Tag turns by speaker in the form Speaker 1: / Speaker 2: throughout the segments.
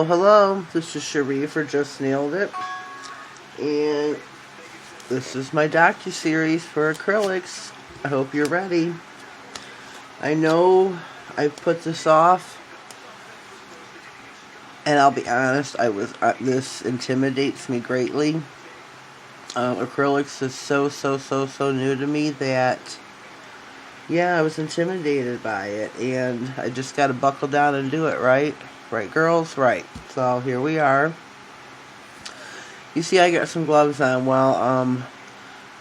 Speaker 1: Hello, this is Cherie for Just Nailed It, and this is my Docuseries for acrylics. I hope you're ready. I know I've put this off, and I'll be honest, this intimidates me greatly. Acrylics is so new to me that, yeah, I was intimidated by it, and I just gotta buckle down and do it, right? Right, girls? Right. So, here we are. You see, I got some gloves on. Well,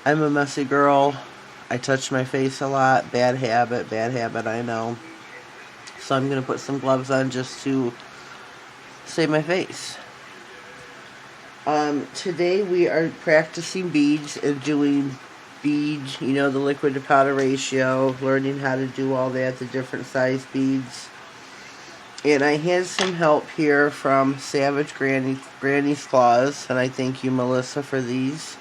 Speaker 1: I'm a messy girl. I touch my face a lot. Bad habit, I know. So I'm going to put some gloves on just to save my face. Today we are practicing beads and doing beads, the liquid to powder ratio, learning how to do all that, the different size beads. And I had some help here from Savage Granny's Claws, and I thank you, Melissa, for these.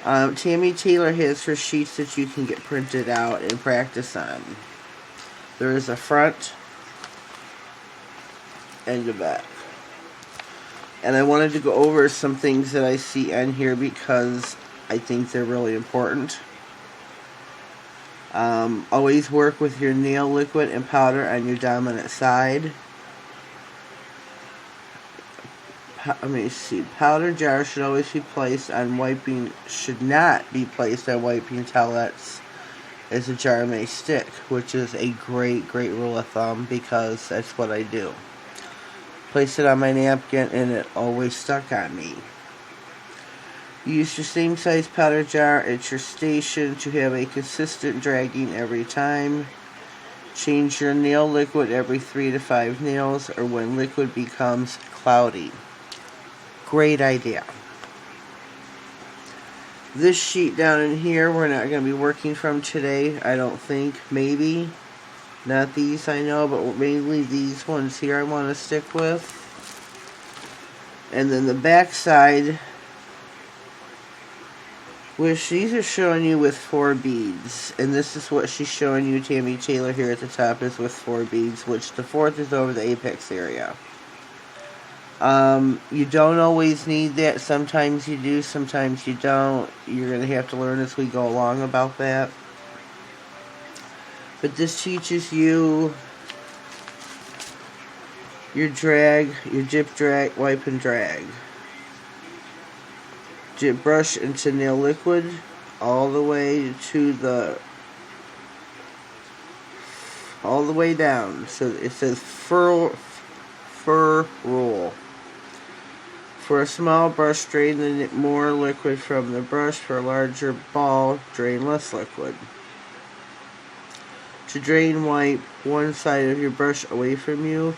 Speaker 1: Tammy Taylor has her sheets that you can get printed out and practice on. There is a front and a back. And I wanted to go over some things that I see on here because I think they're really important. Always work with your nail liquid and powder on your dominant side. Let me see. Powder jar should always be placed on wiping, should not be placed on wiping towelettes, as the jar may stick, which is a great rule of thumb because that's what I do. Place it on my napkin and it always stuck on me. Use your same size powder jar at your station to have a consistent dragging every time. Change your nail liquid every 3 to 5 nails or when liquid becomes cloudy. Great idea. This sheet down in here we're not going to be working from today, I don't think. Maybe. Not these, I know, but mainly these ones here I want to stick with. And then the back side, which these are showing you with 4 beads, and this is what she's showing you, Tammy Taylor, here at the top is with 4 beads, which the 4th is over the apex area. You don't always need that. Sometimes you do, sometimes you don't. You're going to have to learn as we go along about that. But this teaches you your drag, your dip, drag, wipe, and drag. Dip brush into nail liquid all the way down. So it says fur roll. For a small brush, drain more liquid from the brush. For a larger ball, drain less liquid. To drain, wipe one side of your brush away from you,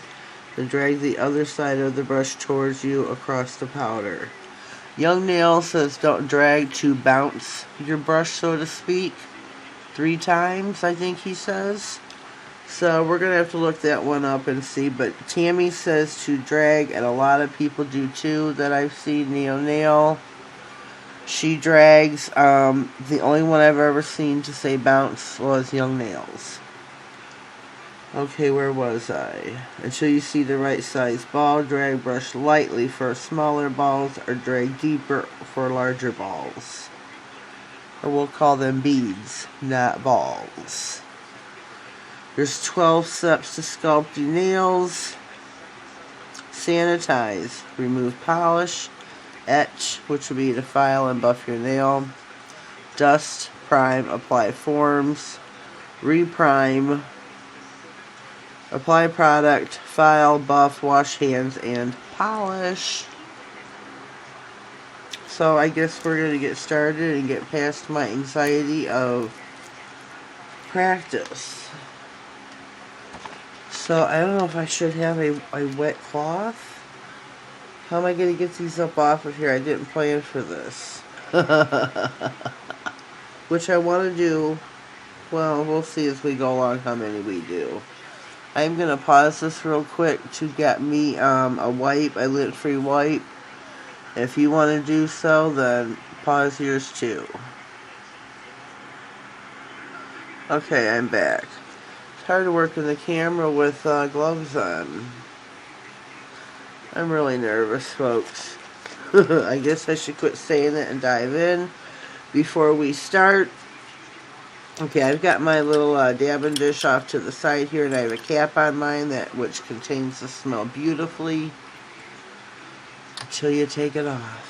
Speaker 1: then drag the other side of the brush towards you across the powder. Young Nail says don't drag to bounce your brush, so to speak. 3 times, I think he says. So we're going to have to look that one up and see. But Tammy says to drag, and a lot of people do too that I've seen. Nail. She drags. The only one I've ever seen to say bounce was Young Nails. Okay, where was I? Until you see the right size ball, drag brush lightly for smaller balls or drag deeper for larger balls. Or we'll call them beads, not balls. There's 12 steps to sculpt your nails. Sanitize, remove polish, etch, which will be to file and buff your nail. Dust, prime, apply forms. Reprime, apply product, file, buff, wash hands, and polish. So I guess we're going to get started and get past my anxiety of practice. So I don't know if I should have a wet cloth. How am I going to get these up off of here? I didn't plan for this. Which I want to do. Well, we'll see as we go along how many we do. I'm going to pause this real quick to get me a wipe, a lint-free wipe. If you want to do so, then pause yours too. Okay, I'm back. It's hard to work in the camera with gloves on. I'm really nervous, folks. I guess I should quit saying it and dive in before we start. Okay, I've got my little dabbing dish off to the side here, and I have a cap on mine which contains the smell beautifully until you take it off.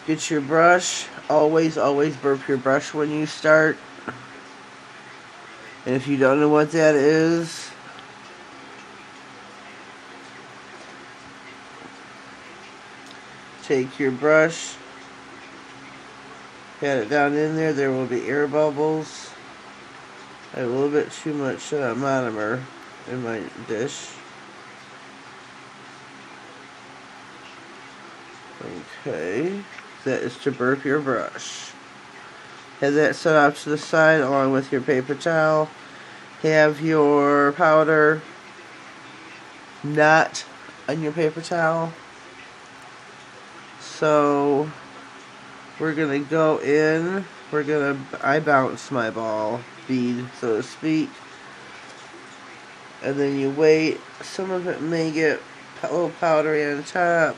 Speaker 1: Get your brush. Always burp your brush when you start. And if you don't know what that is, take your brush, pat it down in there. There will be air bubbles. I have a little bit too much monomer in my dish. Okay, that is to burp your brush. Have that set off to the side along with your paper towel. Have your powder not on your paper towel. So we're gonna go in. I bounce my ball bead, so to speak, and then you wait. Some of it may get a little powdery on top.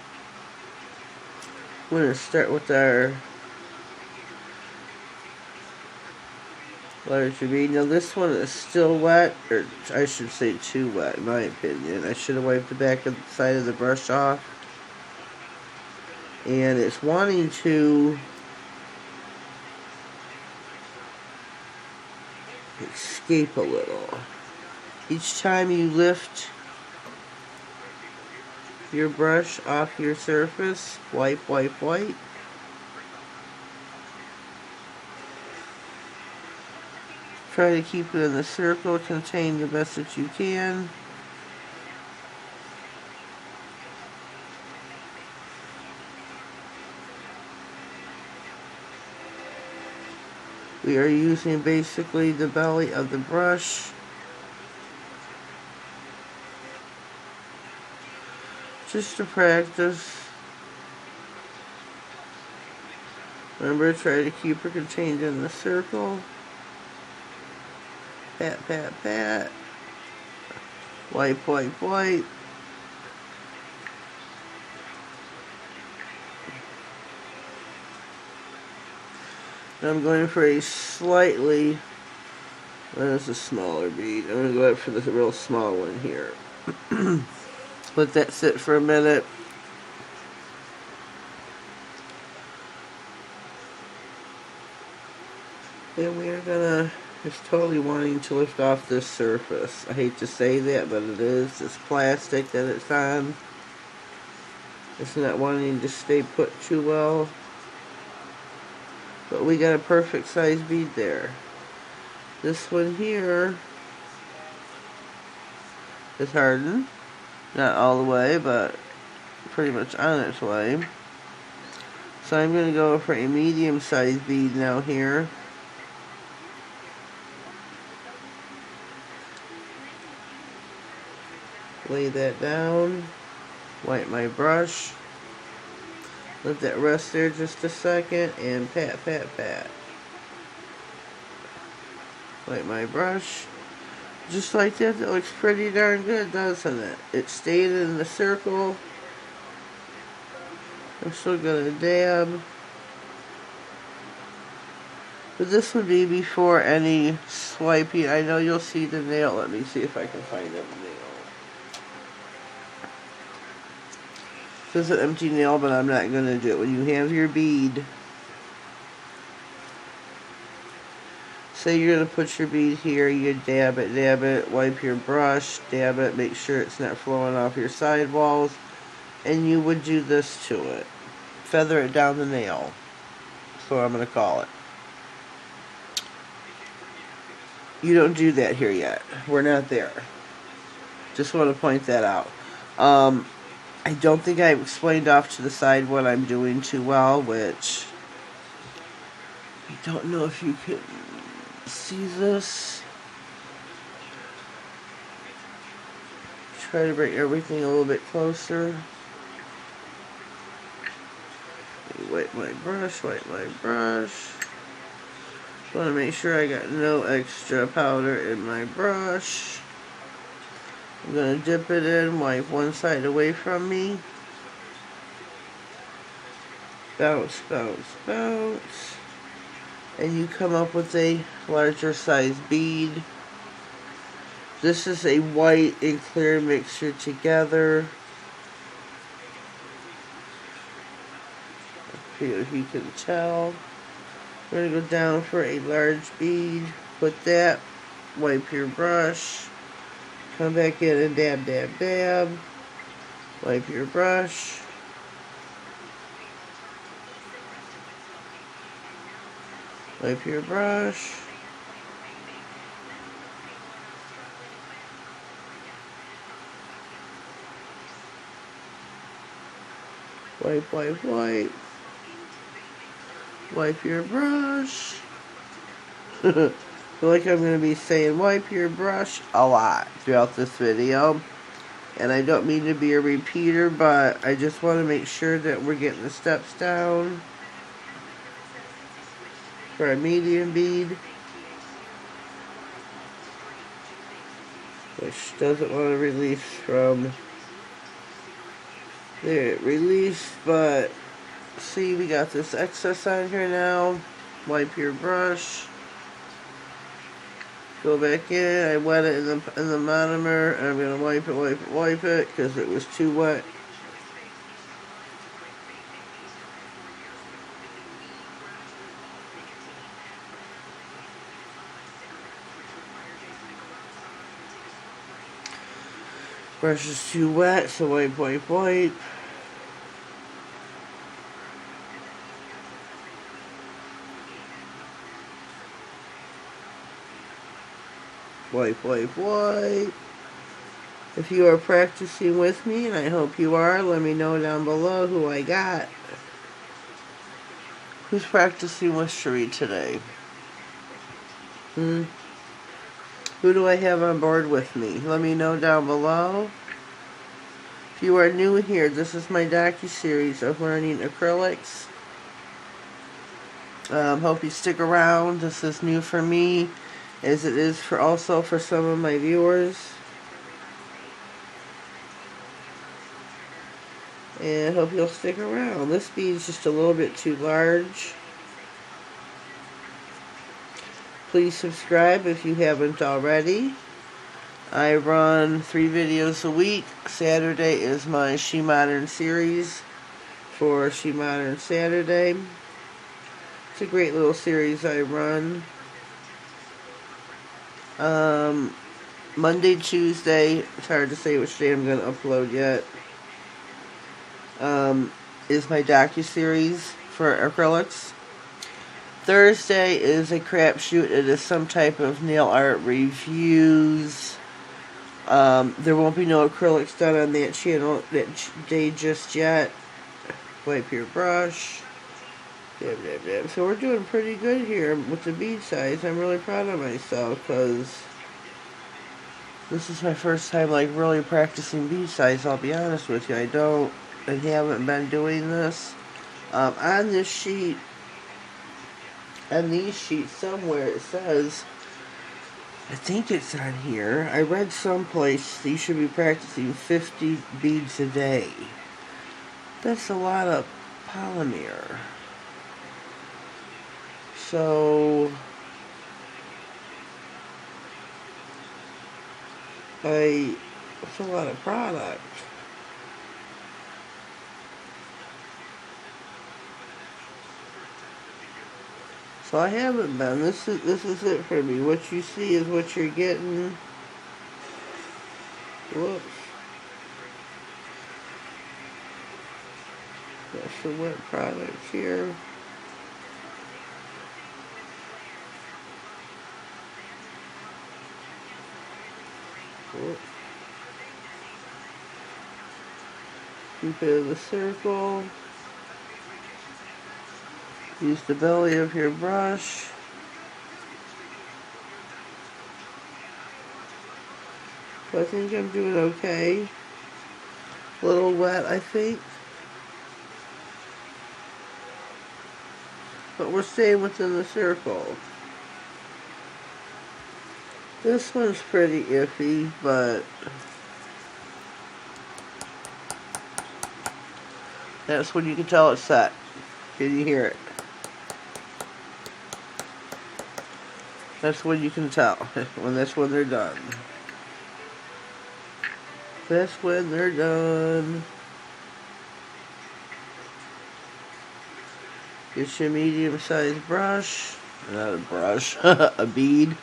Speaker 1: We're gonna start with our larger bead. Now this one is still wet, or I should say too wet in my opinion. I should have wiped the back of the side of the brush off. And it's wanting to escape a little. Each time you lift your brush off your surface, wipe. Try to keep it in the circle, contain the best that you can. We are using basically the belly of the brush. Just to practice. Remember, try to keep her contained in the circle. Pat. Wipe. And I'm going for a slightly, that's a smaller bead. I'm going to go up for the real small one here. Let that sit for a minute. And we are gonna, it's totally wanting to lift off this surface. I hate to say that, but it is. It's plastic that it's on. It's not wanting to stay put too well. But we got a perfect size bead there. This one here is hardened. Not all the way, but pretty much on its way. So I'm going to go for a medium-sized bead now here. Lay that down. Wipe my brush. Let that rest there just a second, and pat. Wipe my brush. Just like that. That looks pretty darn good, doesn't it? It stayed in the circle. I'm still gonna dab. But this would be before any swiping. I know you'll see the nail. Let me see if I can find that nail. This is an empty nail, but I'm not going to do it. When you have your bead, say you're going to put your bead here, you dab it, wipe your brush, dab it, make sure it's not flowing off your sidewalls, and you would do this to it. Feather it down the nail. That's what I'm going to call it. You don't do that here yet. We're not there. Just want to point that out. I don't think I explained off to the side what I'm doing too well, which I don't know if you can see this. Try to bring everything a little bit closer. Wipe my brush. Want to make sure I got no extra powder in my brush. I'm going to dip it in, wipe one side away from me. Bounce, bounce, bounce. And you come up with a larger size bead. This is a white and clear mixture together. If you can tell. We're going to go down for a large bead. Put that. Wipe your brush. Come back in and dab, dab, dab. Wipe your brush. Wipe your brush. Wipe, wipe, wipe. Wipe your brush. I feel like I'm going to be saying wipe your brush a lot throughout this video. And I don't mean to be a repeater, but I just want to make sure that we're getting the steps down for a medium bead, which doesn't want to release from there. It released, but see, we got this excess on here now. Wipe your brush. Go back in. I wet it in the monomer, and I'm going to wipe it, wipe it, wipe it, because it was too wet. Brush is too wet, so wipe, wipe, wipe. Wipe, wipe, wipe. If you are practicing with me, and I hope you are, let me know down below who I got. Who's practicing with Cherie today? Who do I have on board with me? Let me know down below. If you are new here, this is my docuseries of learning acrylics. Hope you stick around. This is new for me, as it is also for some of my viewers. And hope you'll stick around. This bead's just a little bit too large. Please subscribe if you haven't already. I run 3 videos a week. Saturday is my She Modern series for She Modern Saturday. It's a great little series I run. Monday, Tuesday, it's hard to say which day I'm going to upload yet, is my docuseries for acrylics. Thursday is a crapshoot. It is some type of nail art reviews. There won't be no acrylics done on that channel that day just yet. Wipe your brush. Dab, dab, dab. So we're doing pretty good here with the bead size. I'm really proud of myself because this is my first time like really practicing bead size. I'll be honest with you. I haven't been doing this. On this sheet, on these sheets somewhere it says, I think it's on here, I read someplace you should be practicing 50 beads a day. That's a lot of polymer. So it's a lot of product. So I haven't been. This is it for me. What you see is what you're getting. Whoops. Got some wet products here. Whoops. Keep it in the circle. Use the belly of your brush. So I think I'm doing okay. A little wet, I think. But we're staying within the circle. This one's pretty iffy, but That's when you can tell it's set. Can you hear it? That's when you can tell. That's when they're done. That's when they're done. Get your medium-sized brush. Not a brush. A bead.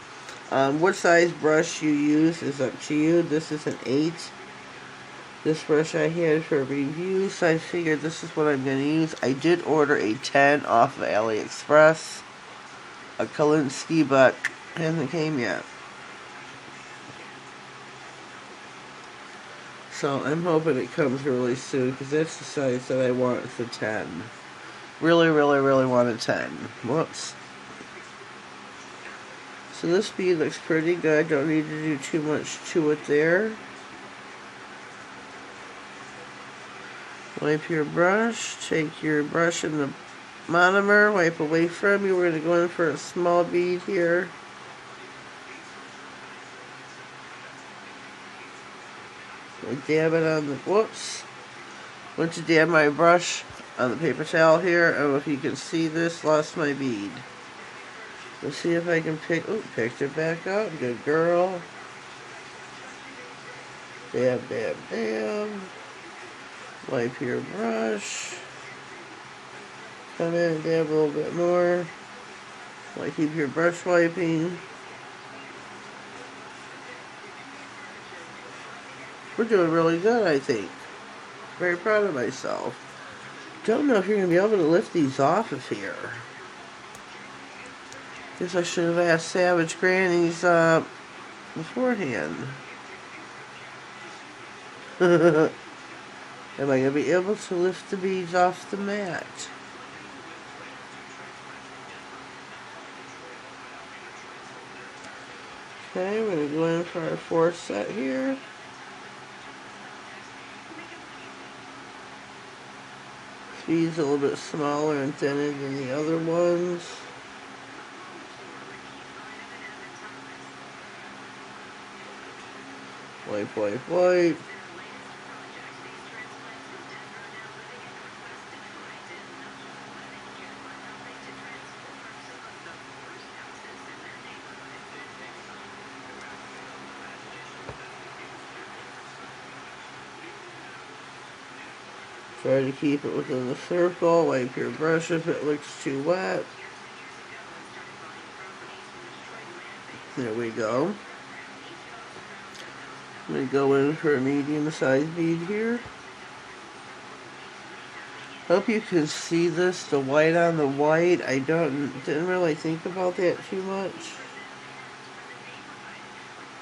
Speaker 1: What size brush you use is up to you. This is an 8. This brush I had for review, so I figured this is what I'm going to use. I did order a 10 off of AliExpress. A Kalinsky, but it hasn't came yet. So I'm hoping it comes really soon, because that's the size that I want. It's a 10. Really, really, really want a 10. Whoops. So this bead looks pretty good. Don't need to do too much to it there. Wipe your brush. Take your brush and the monomer. Wipe away from you. We're going to go in for a small bead here. I dab it on the, whoops. Went to dab my brush on the paper towel here. I don't know if you can see this. Lost my bead. Let's see if I can picked it back up. Good girl. Dab, dab, dab. Wipe your brush. Come in and dab a little bit more. Keep your brush wiping. We're doing really good, I think. Very proud of myself. Don't know if you're going to be able to lift these off of here. Guess I should have asked Savage Grannies beforehand. Am I going to be able to lift the beads off the mat? Okay, we're going to go in for our 4th set here. This bead's a little bit smaller and thinner than the other ones. Wipe, wipe, wipe. Try to keep it within the circle. Wipe your brush if it looks too wet. There we go. I'm going to go in for a medium-sized bead here. Hope you can see this, the white on the white. I didn't really think about that too much.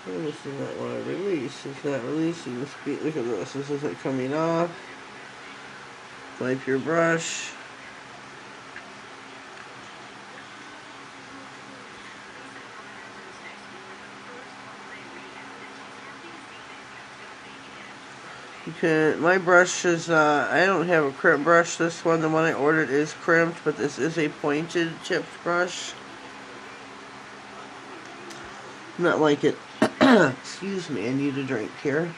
Speaker 1: This does not want to release. It's not releasing this bead. Look at this. This isn't coming off. Wipe your brush. My brush is, I don't have a crimped brush. This one, the one I ordered, is crimped, but this is a pointed tipped brush. Not like it. Excuse me, I need a drink here.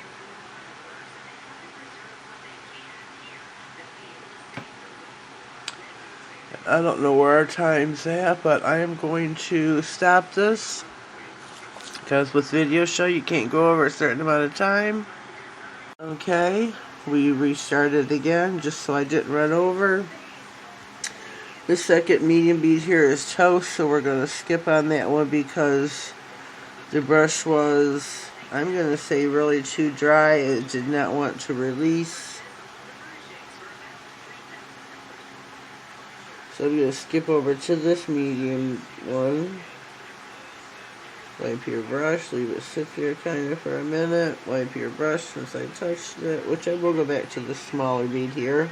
Speaker 1: I don't know where our time's at, but I am going to stop this. Because with video show, you can't go over a certain amount of time. Okay, we restarted again just so I didn't run over. The second medium bead here is toast, so we're going to skip on that one because the brush was, I'm going to say, really too dry. It did not want to release. So I'm going to skip over to this medium one. Wipe your brush, leave it sit there kind of for a minute. Wipe your brush since I touched it, which I will go back to the smaller bead here.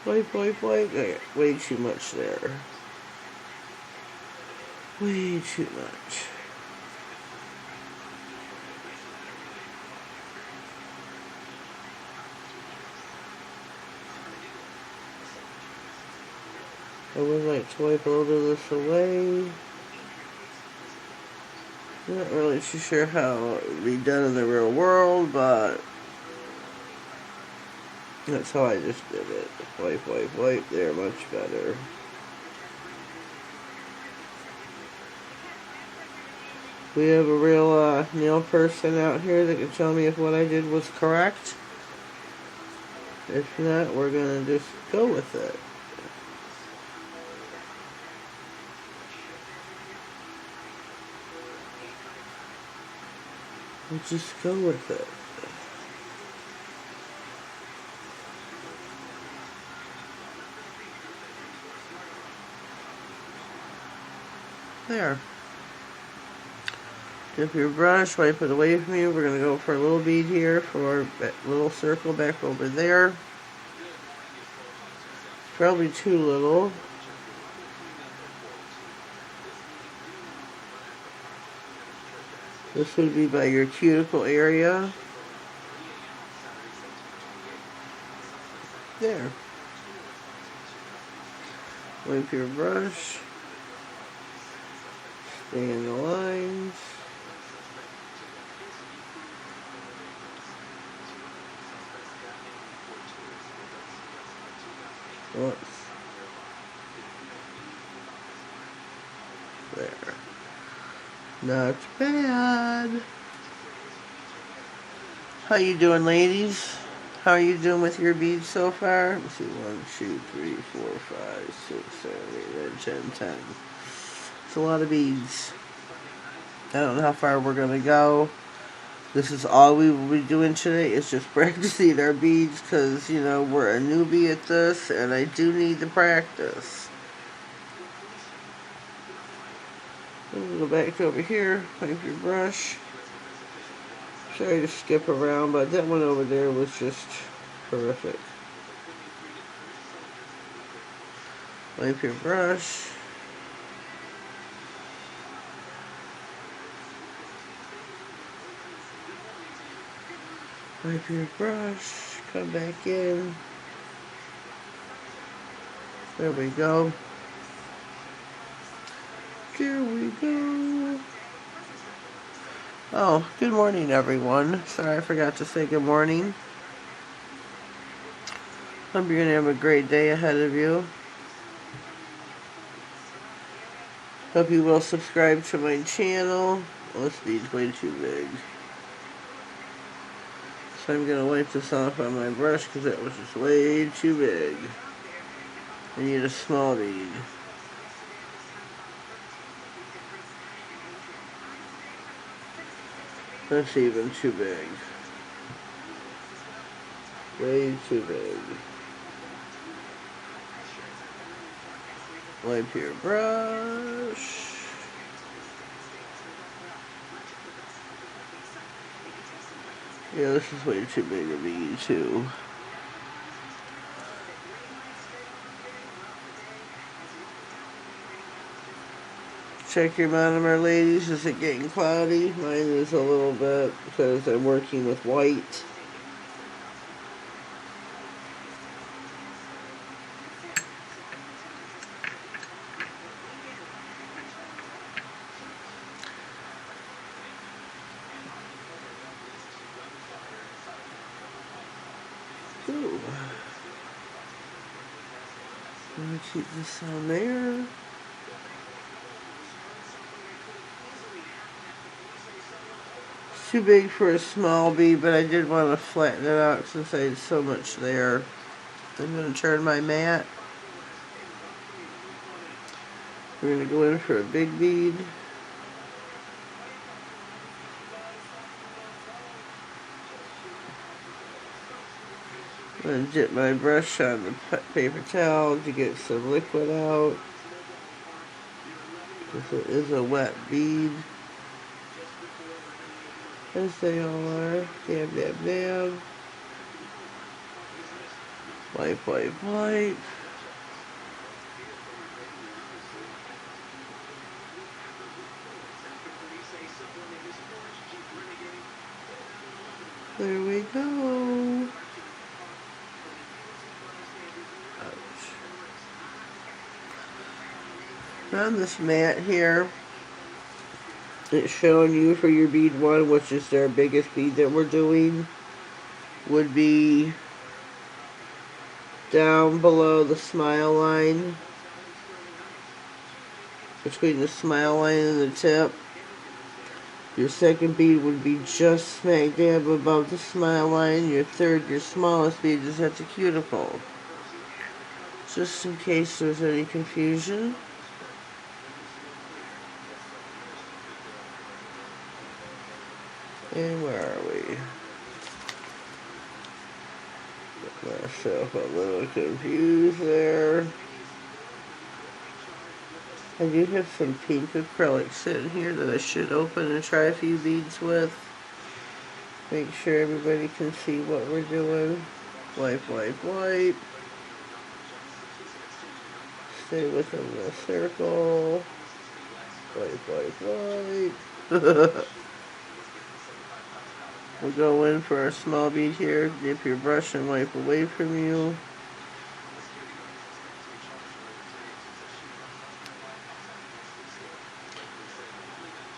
Speaker 1: Wipe, wipe, wipe. Okay, way too much there. Way too much. I would like to wipe a little bit of this away. Not really too sure how it would be done in the real world, but That's how I just did it. Wipe, wipe, wipe. There, much better. We have a real nail person out here that can tell me if what I did was correct. If not, we're going to just go with it. We'll just go with it. There. Dip your brush, wipe it away from you. We're going to go for a little bead here for our little circle back over there. Probably too little. This would be by your cuticle area. There. Wipe your brush. Stay in the lines. Whoops. There. Not bad. How you doing, ladies? How are you doing with your beads so far? Let's see, 1, 2, 3, 4, 5, 6, 7, 8, 9, 10, 10. It's a lot of beads. I don't know how far we're gonna go. This is all we will be doing today, is just practicing our beads, because, you know, we're a newbie at this, and I do need to practice. We'll go back to over here, wipe your brush. Sorry to skip around, but that one over there was just horrific. Wipe your brush. Wipe your brush, come back in. There we go. There we go. Oh, good morning, everyone. Sorry, I forgot to say good morning. Hope you're going to have a great day ahead of you. Hope you will subscribe to my channel. Oh, this bead's way too big. So I'm going to wipe this off on my brush because it was just way too big. I need a small bead. That's even too big. Way too big. Wipe your brush. Yeah, this is way too big a bead too. Check your monomer, ladies. Is it getting cloudy? Mine is a little bit because I'm working with white. Ooh. I'm going to keep this on there. Too big for a small bead, but I did want to flatten it out since I had so much there. I'm going to turn my mat. We're going to go in for a big bead. I'm going to dip my brush on the paper towel to get some liquid out, because it is a wet bead. As they all are. Dab, dab, dab. Wipe, wipe, wipe. There we go. Ouch. On this mat here, it's showing you for your bead 1, which is our biggest bead that we're doing, would be down below the smile line, between the smile line and the tip. Your second bead would be just smack dab above the smile line. Your third, your smallest bead, is at the cuticle. Just in case there's any confusion. And where are we? Get myself a little confused there. I do have some pink acrylic sitting here that I should open and try a few beads with. Make sure everybody can see what we're doing. Wipe, wipe, wipe. Stay within the circle. Wipe, wipe, wipe. We'll go in for our small bead here. Dip your brush and wipe away from you.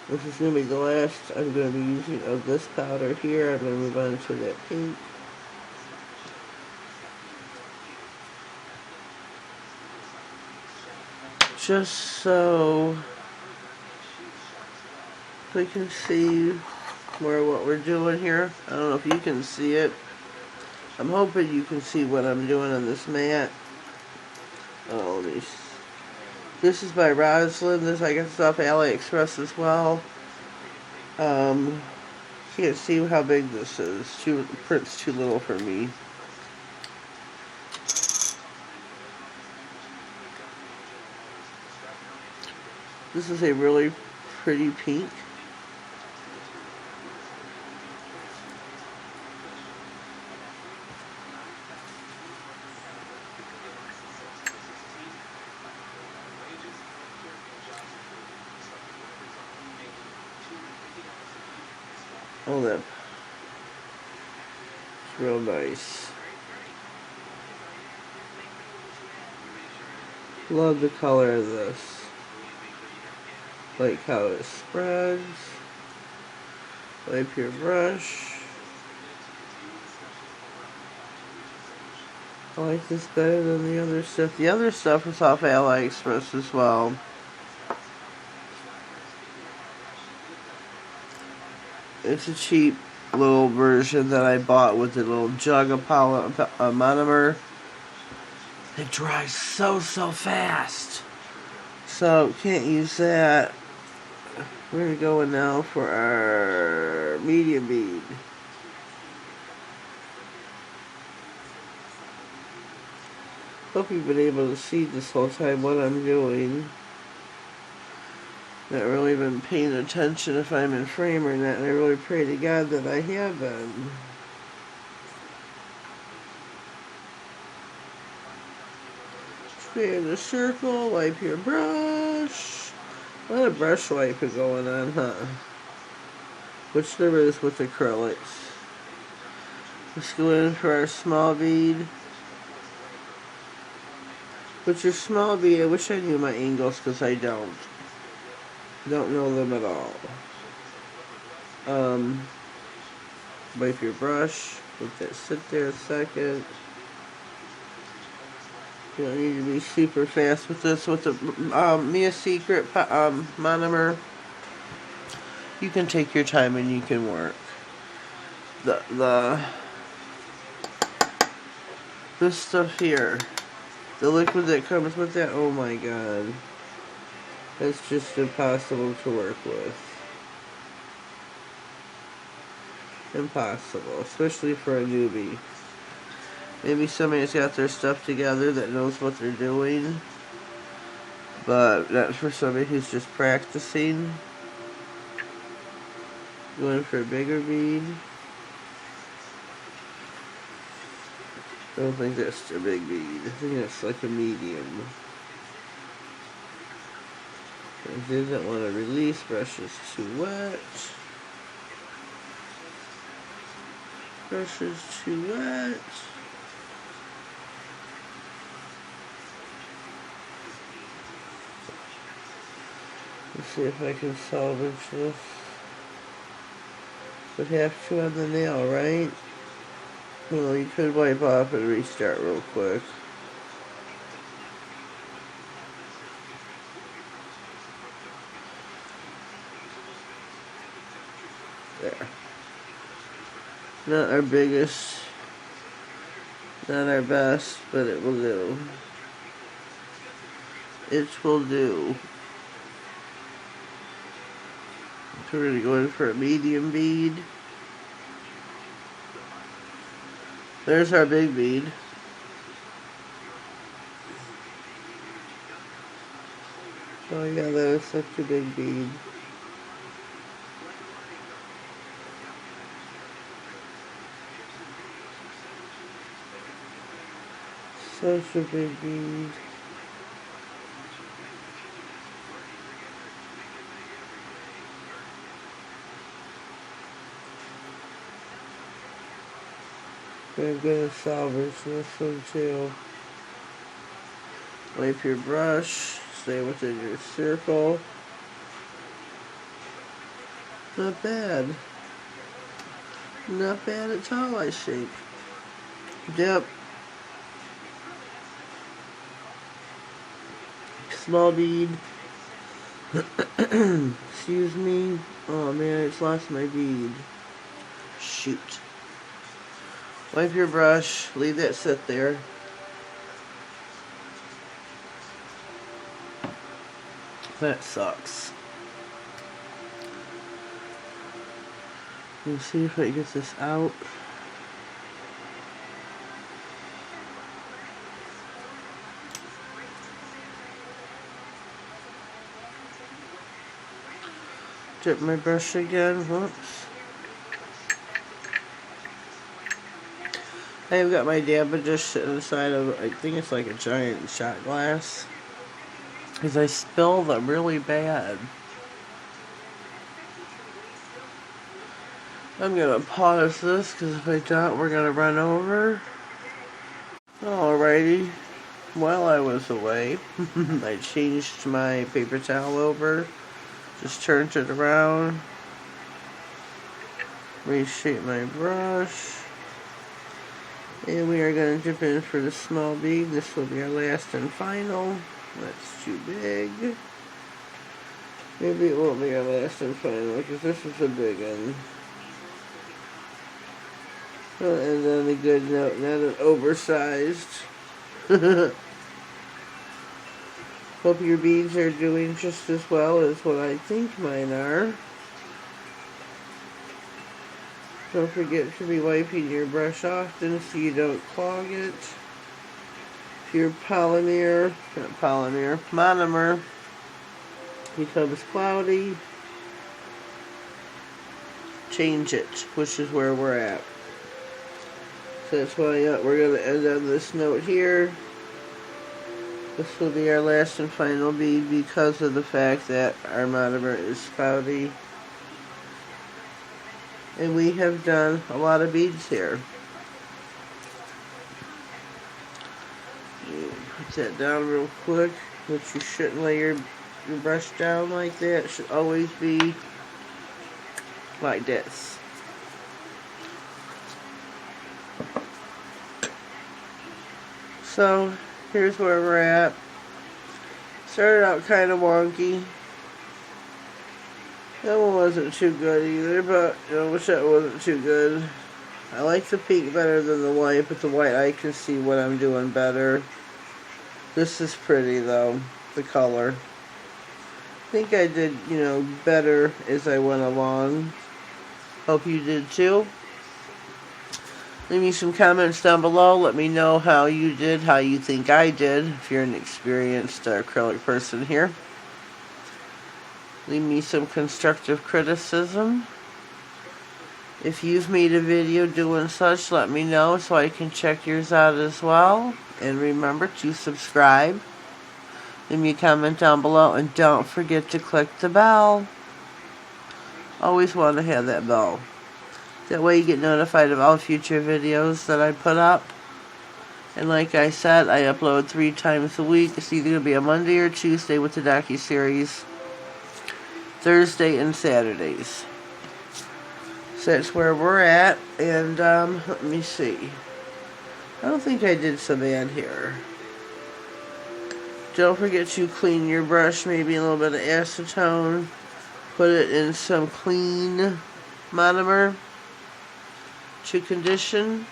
Speaker 1: This is going to be the last I'm going to be using of this powder here. I'm going to move on to that pink. Just so we can see what we're doing here. I don't know if you can see it. I'm hoping you can see what I'm doing on this mat. Oh, this is by Roslyn. This I got this off AliExpress as well. Can't see how big this is. The print's too little for me. This is a really pretty pink. Oh, that's real nice. Love the color of this. Like how it spreads. Wipe your brush. I like this better than the other stuff. The other stuff is off AliExpress as well. It's a cheap little version that I bought with a little jug of monomer. It dries so fast. So can't use that. We're going to go in now for our medium bead. Hope you've been able to see this whole time what I'm doing. Not really been paying attention if I'm in frame or not, and I really pray to God that I have been. Stay in the circle, wipe your brush. A lot of brush wiping going on, huh? Which there is with acrylics. Let's go in for our small bead. With your small bead, I wish I knew my angles because I don't know them at all. Wipe your brush, let that sit there a second. You don't need to be super fast with this. With the Mia Secret monomer, you can take your time and you can work. This stuff here, the liquid that comes with that, oh my God. It's just impossible to work with. Impossible, especially for a newbie. Maybe somebody's got their stuff together that knows what they're doing, but not for somebody who's just practicing. Going for a bigger bead. I don't think that's a big bead. I think that's like a medium. I didn't want to release, brush is too wet. Brush is too wet. Let's see if I can salvage this. Would have to on the nail, right? Well, you could wipe off and restart real quick. There. Not our biggest, not our best, but it will do. It will do. So we're going to go in for a medium bead. There's our big bead. Oh yeah, that was such a big bead. Such a big bead. We're gonna salvage this one too. Wipe your brush, stay within your circle. Not bad. Not bad at all, I think. Yep. Small bead. Excuse me. Oh man, I just lost my bead. Shoot. Wipe your brush, leave that sit there. That sucks. Let's see if I can get this out. Dip my brush again. Whoops. I've got my dabber dish sitting inside of, I think it's like a giant shot glass. Because I spill them really bad. I'm going to pause this because if I don't, we're going to run over. Alrighty. While I was away, I changed my paper towel over. Just turned it around. Reshape my brush. And we are going to dip in for the small bead. This will be our last and final. That's too big. Maybe it won't be our last and final because this is a big one. And then a good note, not an oversized. Hope your beads are doing just as well as what I think mine are. Don't forget to be wiping your brush often so you don't clog it. If your monomer becomes cloudy, change it, which is where we're at. So that's why we're going to end on this note here. This will be our last and final bead because of the fact that our monomer is cloudy. And we have done a lot of beads here. Put that down real quick, but you shouldn't lay your brush down like that. It should always be like this. So, here's where we're at. Started out kind of wonky. That one wasn't too good either, but I wish that wasn't too good. I like the pink better than the white, but the white I can see what I'm doing better. This is pretty though, the color. I think I did, better as I went along. Hope you did too. Leave me some comments down below. Let me know how you did, how you think I did, if you're an experienced acrylic person here. Leave me some constructive criticism. If you've made a video doing such, let me know so I can check yours out as well. And remember to subscribe. Leave me a comment down below and don't forget to click the bell. Always want to have that bell. That way you get notified of all future videos that I put up. And like I said, I upload 3 times a week. It's either going to be a Monday or Tuesday with the Docuseries. Thursday and Saturdays. So that's where we're at. And let me see. I don't think I did so bad here. Don't forget to clean your brush, maybe a little bit of acetone. Put it in some clean monomer to condition.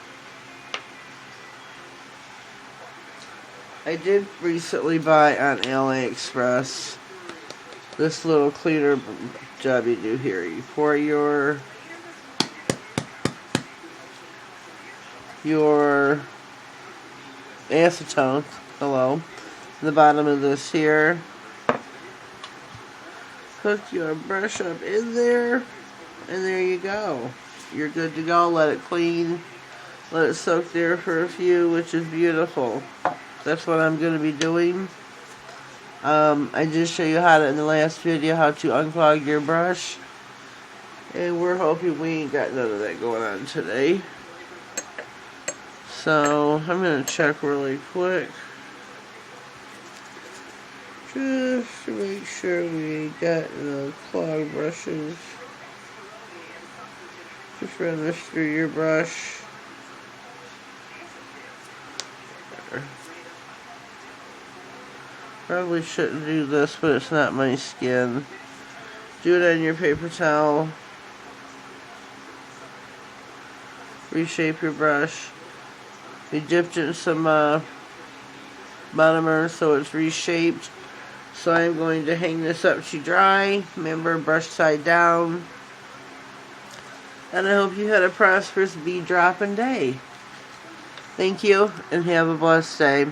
Speaker 1: I did recently buy on AliExpress this little cleaner job you do here. You pour your acetone, in the bottom of this here. Hook your brush up in there, and there you go. You're good to go. Let it clean. Let it soak there for a few, which is beautiful. That's what I'm going to be doing. I did show you how to, in the last video, how to unclog your brush. And we're hoping we ain't got none of that going on today. So, I'm going to check really quick. Just to make sure we ain't got no clogged brushes. Just run this through your brush. There. Probably shouldn't do this, but it's not my skin. Do it on your paper towel. Reshape your brush. We dipped it in some monomer so it's reshaped. So I'm going to hang this up to dry. Remember, brush side down. And I hope you had a prosperous bead dropping day. Thank you, and have a blessed day.